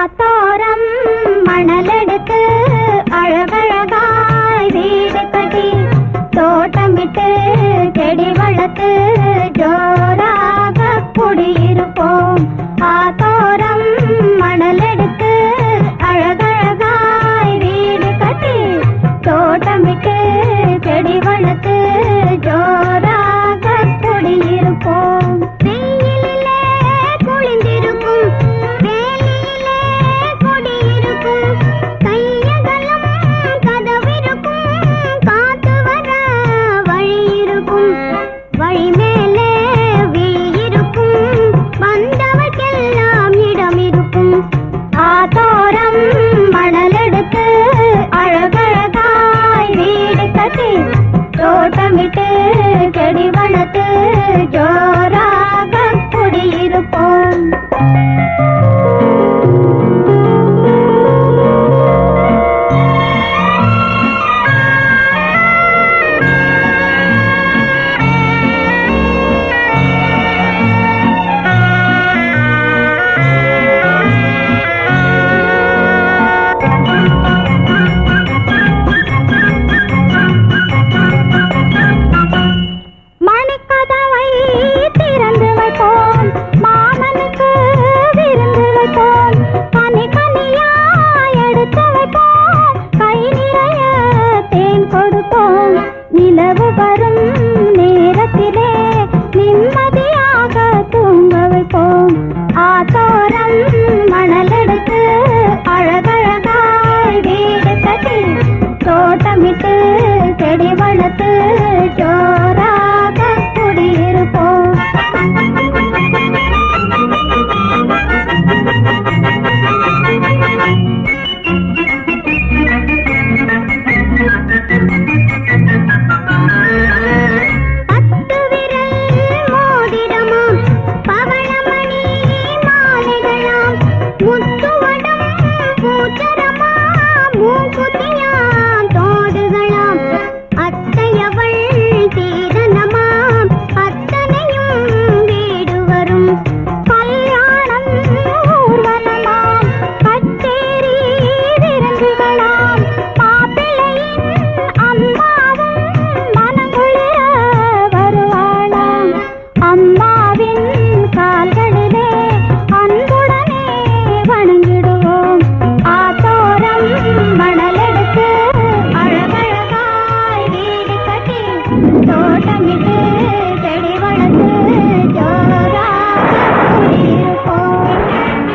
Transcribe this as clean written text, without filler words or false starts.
ஆத்தோரம் மணலெடுத்து அழகழகாய் வீடு கட்டி தோட்டமிட்டு செடி வளர்த்து ஜோராக குடியிருப்போம். ஆத்தோரம் மணலெடுத்து அழகழகாய் வீடு கட்டி தோட்டமிட்டு செடி வளர்த்து ஜோராக குடியிருப்போம். வெயிலிலே குளிந்திருக்கும் வேலியிலே குடியிருக்கும் கையகலம் கதவிருக்கும் காத்து வர வழி இருக்கும் வழி மேலே வீயிருக்கும் வந்தவர்க்கெல்லாம் இடம் இருக்கும். ஆத்தோரம் மணலெடுத்து அழகழகாய் வீடு கட்டி தோட்டமிட்டு செடி வளர்த்து ஜோராக குடியிருப்போம். மணிக்கதவை திறந்து வைப்போம், மாமனுக்கு விருந்து வைப்போம், கனி கனியாய் எடுத்து வைப்போம், கை நிறைய தேன் கொடுப்போம். நிலவு வரும் நேரத்திலே நிம்மதியாக தூங்க வைப்போம். ஆத்தோரம் மணலெடுத்து அழகழகாய் வீடு கட்டி தோட்டமிட்டு செடி வளர்த்து ஜோராக குடியிருப்போம். பத்து விரல் மோதிரமாம் பவளமணி மாலைகளாம் முத்துவடம் பூச்சரமாம் மூக்குத்தியாம் தோடுகளாம் அத்தையவள் தீரனமாம் அத்தனையும் வீடு வரும் கல்யாணம் ஊர்வலமாம் கச்சேரி விருந்துகளாம் மாப்பிள்ளையின் அம்மாவும் மனங்குளிர வருவாளாம். அம்மாவின் கால்களிலே அன்புடனே வணங்கிடுவோம். ஆத்தோரம் மணலெடுத்து அழகழகாய் வீடு கட்டி தோட்டமிட்டு